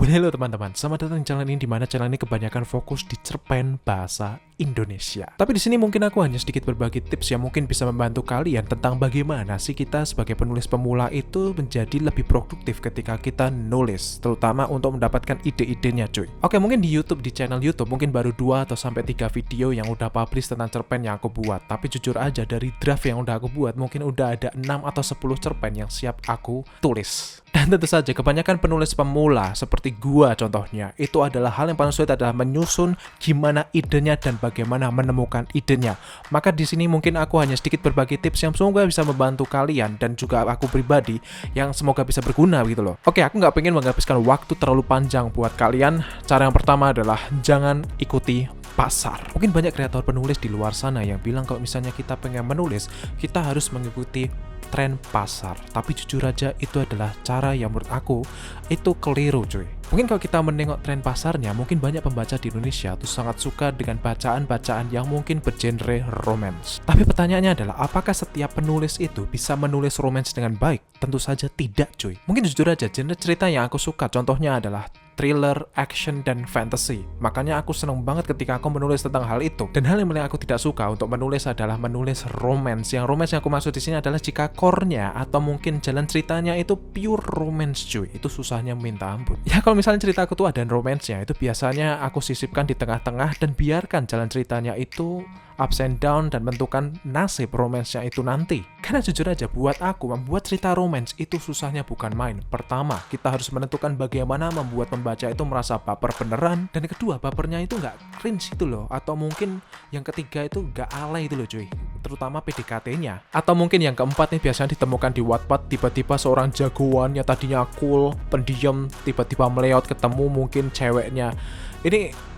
Halo teman-teman, selamat datang di channel ini, dimana channel ini kebanyakan fokus di cerpen bahasa Indonesia. Tapi di sini mungkin aku hanya sedikit berbagi tips yang mungkin bisa membantu kalian tentang bagaimana sih kita sebagai penulis pemula itu menjadi lebih produktif ketika kita nulis, terutama untuk mendapatkan ide-idenya cuy. Oke, mungkin di YouTube, di channel YouTube mungkin baru 2 atau sampai 3 video yang udah publish tentang cerpen yang aku buat. Tapi jujur aja dari draft yang udah aku buat mungkin udah ada 6 atau 10 cerpen yang siap aku tulis. Dan tentu saja kebanyakan penulis pemula seperti gua contohnya, itu adalah hal yang paling sulit adalah menyusun gimana idenya dan bagaimana menemukan idenya. Maka di sini mungkin aku hanya sedikit berbagi tips yang semoga bisa membantu kalian dan juga aku pribadi yang semoga bisa berguna gitu loh. Oke, aku nggak pengen menghabiskan waktu terlalu panjang buat kalian. Cara yang pertama adalah jangan ikuti pasar. Mungkin banyak kreator penulis di luar sana yang bilang kalau misalnya kita pengen menulis, kita harus mengikuti tren pasar. Tapi jujur aja itu adalah cara yang menurut aku itu keliru cuy. Mungkin kalau kita menengok tren pasarnya, mungkin banyak pembaca di Indonesia tuh sangat suka dengan bacaan-bacaan yang mungkin bergenre romance. Tapi pertanyaannya adalah, apakah setiap penulis itu bisa menulis romance dengan baik? Tentu saja tidak cuy. Mungkin jujur aja, genre cerita yang aku suka contohnya adalah thriller, action, dan fantasy. Makanya aku seneng banget ketika aku menulis tentang hal itu. Dan hal yang paling aku tidak suka untuk menulis adalah menulis romance. Yang romance yang aku maksud di sini adalah jika core-nya atau mungkin jalan ceritanya itu pure romance cuy. Itu susahnya minta ampun. Ya kalau misalnya cerita aku tuh ada romance-nya, itu biasanya aku sisipkan di tengah-tengah dan biarkan jalan ceritanya itu ups and down dan menentukan nasib romance-nya itu nanti. Karena jujur aja buat aku, membuat cerita romance itu susahnya bukan main. Pertama, kita harus menentukan bagaimana membuat pembaca itu merasa baper beneran. Dan kedua, bapernya itu nggak cringe itu loh. Atau mungkin yang ketiga itu nggak alay itu loh cuy. Terutama PDKT-nya. Atau mungkin yang keempat nih biasanya ditemukan di Wattpad, tiba-tiba seorang jagoan yang tadinya cool, pendiam, tiba-tiba meleot ketemu mungkin ceweknya. Ini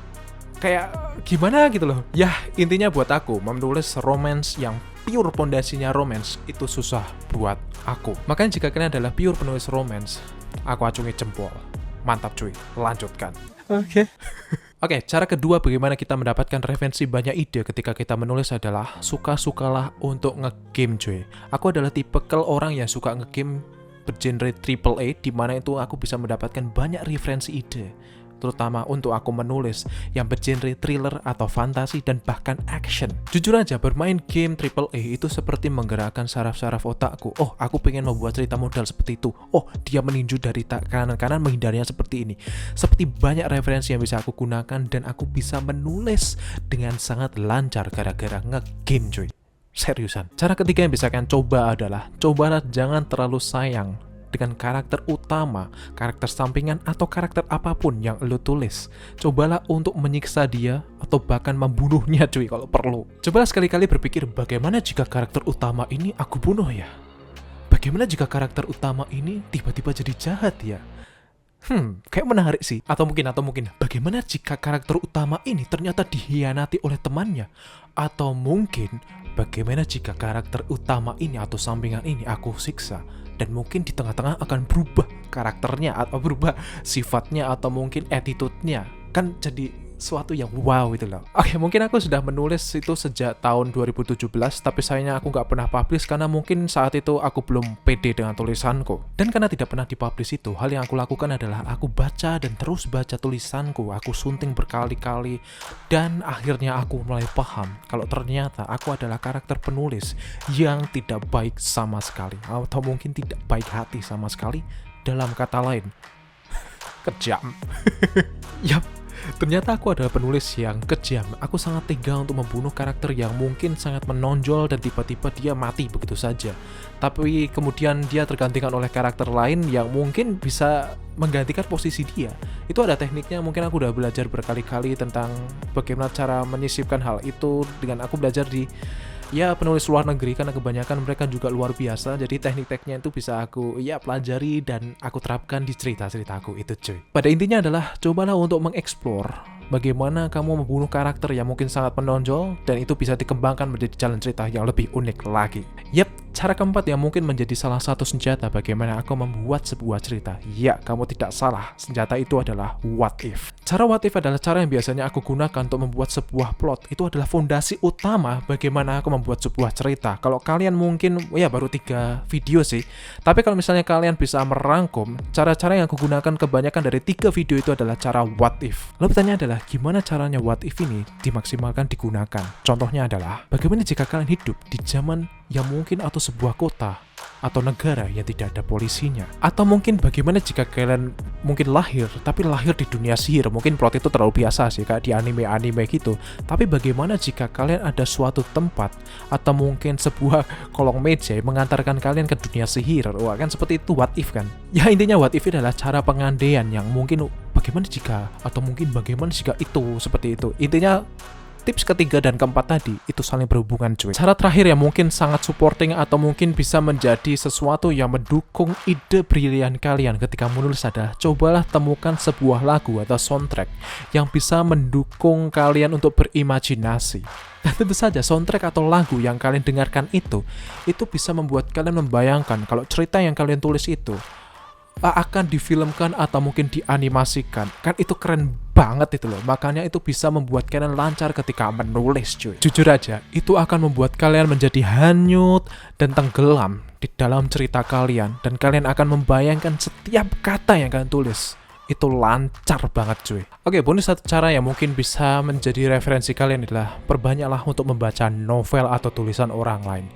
kayak gimana gitu loh. Ya intinya buat aku menulis romance yang pure pondasinya romance itu susah buat aku. Makanya jika kalian adalah pure penulis romance, aku acungi jempol. Mantap cuy, lanjutkan. Oke. Oke, cara kedua bagaimana kita mendapatkan referensi banyak ide ketika kita menulis adalah suka-sukalah untuk ngegame cuy. Aku adalah tipikal orang yang suka ngegame bergenre AAA, di mana itu aku bisa mendapatkan banyak referensi ide, terutama untuk aku menulis yang bergenre thriller atau fantasi dan bahkan action. Jujur aja, bermain game AAA itu seperti menggerakkan saraf-saraf otakku. Oh, aku pengen membuat cerita modal seperti itu. Oh, dia meninju dari kanan-kanan menghindarinya seperti ini. Seperti banyak referensi yang bisa aku gunakan dan aku bisa menulis dengan sangat lancar gara-gara nge-game cuy. Seriusan. Cara ketiga yang bisa kalian coba adalah, cobalah jangan terlalu sayang dengan karakter utama, karakter sampingan, atau karakter apapun yang lo tulis. Cobalah untuk menyiksa dia atau bahkan membunuhnya cuy kalau perlu. Cobalah sekali-kali berpikir, bagaimana jika karakter utama ini aku bunuh ya? Bagaimana jika karakter utama ini tiba-tiba jadi jahat ya? Kayak menarik sih. Atau mungkin bagaimana jika karakter utama ini ternyata dikhianati oleh temannya? Atau mungkin bagaimana jika karakter utama ini atau sampingan ini aku siksa dan mungkin di tengah-tengah akan berubah karakternya atau berubah sifatnya atau mungkin attitude-nya. Kan jadi suatu yang wow itu loh. Oke, mungkin aku sudah menulis itu sejak tahun 2017, tapi sayangnya aku nggak pernah publish karena mungkin saat itu aku belum pede dengan tulisanku. Dan karena tidak pernah dipublish itu, hal yang aku lakukan adalah aku baca dan terus baca tulisanku, aku sunting berkali-kali, dan akhirnya aku mulai paham kalau ternyata aku adalah karakter penulis yang tidak baik sama sekali, atau mungkin tidak baik hati sama sekali. Dalam kata lain, kejam. Yap. Ternyata aku adalah penulis yang kejam. Aku sangat tega untuk membunuh karakter yang mungkin sangat menonjol dan tiba-tiba dia mati begitu saja. Tapi kemudian dia tergantikan oleh karakter lain yang mungkin bisa menggantikan posisi dia. Itu ada tekniknya, mungkin aku udah belajar berkali-kali tentang bagaimana cara menyisipkan hal itu. Dengan aku belajar di penulis luar negeri, karena kebanyakan mereka juga luar biasa. Jadi teknik-tekniknya itu bisa aku pelajari dan aku terapkan di cerita-ceritaku itu cuy. Pada intinya adalah cobalah untuk mengeksplor bagaimana kamu membunuh karakter yang mungkin sangat menonjol dan itu bisa dikembangkan menjadi jalan cerita yang lebih unik lagi. Yap, cara keempat yang mungkin menjadi salah satu senjata bagaimana aku membuat sebuah cerita. Ya, kamu tidak salah, senjata itu adalah what if. Cara what if adalah cara yang biasanya aku gunakan untuk membuat sebuah plot. Itu adalah fondasi utama bagaimana aku membuat sebuah cerita. Kalau kalian mungkin, ya baru 3 video sih, tapi kalau misalnya kalian bisa merangkum, cara-cara yang aku gunakan kebanyakan dari 3 video itu adalah cara what if. Lalu pertanyaan adalah, gimana caranya what if ini dimaksimalkan digunakan? Contohnya adalah, bagaimana jika kalian hidup di zaman yang mungkin atau sebuah kota atau negara yang tidak ada polisinya, atau mungkin bagaimana jika kalian mungkin lahir tapi lahir di dunia sihir. Mungkin plot itu terlalu biasa sih kayak di anime-anime gitu, tapi bagaimana jika kalian ada suatu tempat atau mungkin sebuah kolong meja yang mengantarkan kalian ke dunia sihir. Wah, kan seperti itu what if kan. Ya intinya what if adalah cara pengandaian yang mungkin bagaimana jika atau mungkin bagaimana jika itu seperti itu. Intinya tips ketiga dan keempat tadi itu saling berhubungan cuy. Cara terakhir yang mungkin sangat supporting atau mungkin bisa menjadi sesuatu yang mendukung ide brilian kalian ketika menulis adalah cobalah temukan sebuah lagu atau soundtrack yang bisa mendukung kalian untuk berimajinasi. Dan tentu saja soundtrack atau lagu yang kalian dengarkan itu bisa membuat kalian membayangkan kalau cerita yang kalian tulis itu akan difilmkan atau mungkin dianimasikan. Kan itu keren banget itu loh. Makanya itu bisa membuat kalian lancar ketika menulis cuy. Jujur aja, itu akan membuat kalian menjadi hanyut dan tenggelam di dalam cerita kalian. Dan kalian akan membayangkan setiap kata yang kalian tulis. Itu lancar banget cuy. Oke, bonus satu cara yang mungkin bisa menjadi referensi kalian adalah perbanyaklah untuk membaca novel atau tulisan orang lain.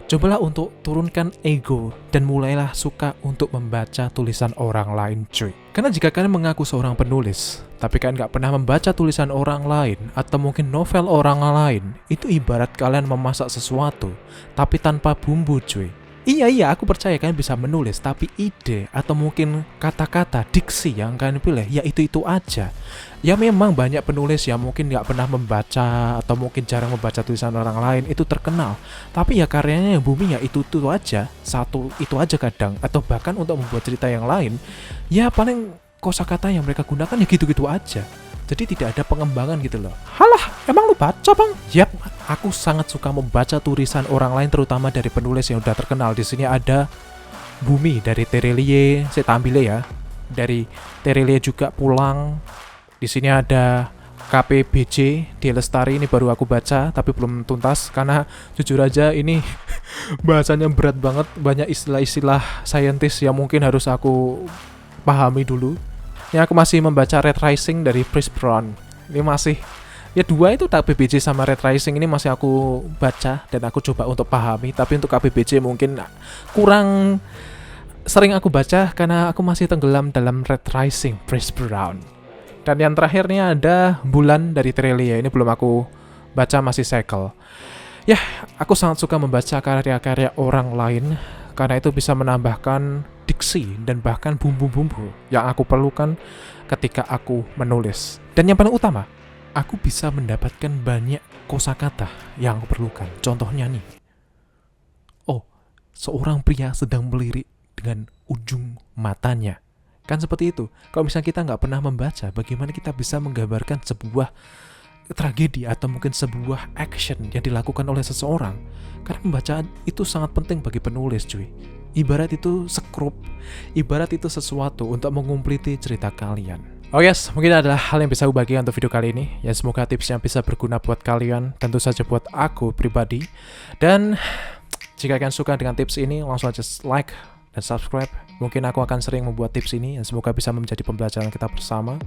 Cobalah untuk turunkan ego dan mulailah suka untuk membaca tulisan orang lain cuy. Karena jika kalian mengaku seorang penulis, tapi kalian gak pernah membaca tulisan orang lain atau mungkin novel orang lain, itu ibarat kalian memasak sesuatu tapi tanpa bumbu cuy. Iya, aku percaya kalian bisa menulis, tapi ide atau mungkin kata-kata, diksi yang kalian pilih, ya itu aja. Ya memang banyak penulis yang mungkin gak pernah membaca atau mungkin jarang membaca tulisan orang lain, itu terkenal. Tapi ya karyanya yang booming ya itu aja, satu itu aja kadang. Atau bahkan untuk membuat cerita yang lain, ya paling kosakata yang mereka gunakan ya gitu-gitu aja. Jadi tidak ada pengembangan gitu loh. Halah, emang lu baca bang? Yap, aku sangat suka membaca tulisan orang lain terutama dari penulis yang udah terkenal. Di sini ada Bumi dari Terelie, saya tampilnya ya. Dari Terelie juga Pulang. Di sini ada KPBJ di Lestari, ini baru aku baca tapi belum tuntas karena jujur aja ini bahasanya berat banget, banyak istilah-istilah saintis yang mungkin harus aku pahami dulu. Ini aku masih membaca Red Rising dari Chris Brown. Ini masih ya 2 itu KPBJ sama Red Rising ini masih aku baca dan aku coba untuk pahami, tapi untuk KPBJ mungkin kurang sering aku baca karena aku masih tenggelam dalam Red Rising Chris Brown. Dan yang terakhirnya ada Bulan dari Terelia. Ini belum aku baca, masih segel. Ya, aku sangat suka membaca karya-karya orang lain karena itu bisa menambahkan diksi dan bahkan bumbu-bumbu yang aku perlukan ketika aku menulis. Dan yang paling utama, aku bisa mendapatkan banyak kosakata yang aku perlukan. Contohnya nih, seorang pria sedang melirik dengan ujung matanya. Kan seperti itu. Kalau misalnya kita nggak pernah membaca, bagaimana kita bisa menggambarkan sebuah tragedi atau mungkin sebuah action yang dilakukan oleh seseorang? Karena pembacaan itu sangat penting bagi penulis cuy. Ibarat itu skrup, ibarat itu sesuatu untuk mengumpliti cerita kalian. Oh yes, mungkin adalah hal yang bisa aku bagi untuk video kali ini. Ya semoga tipsnya bisa berguna buat kalian, tentu saja buat aku pribadi. Dan jika kalian suka dengan tips ini, langsung aja like dan subscribe. Mungkin aku akan sering membuat tips ini dan semoga bisa menjadi pembelajaran kita bersama.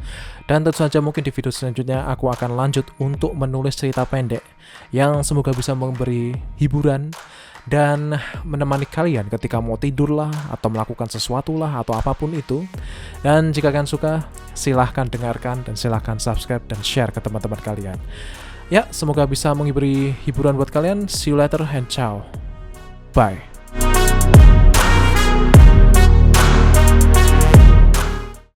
Dan tentu saja mungkin di video selanjutnya aku akan lanjut untuk menulis cerita pendek yang semoga bisa memberi hiburan dan menemani kalian ketika mau tidur lah atau melakukan sesuatu lah atau apapun itu. Dan jika kalian suka, silahkan dengarkan dan silahkan subscribe dan share ke teman-teman kalian. Ya, semoga bisa memberi hiburan buat kalian. See you later and ciao. Bye.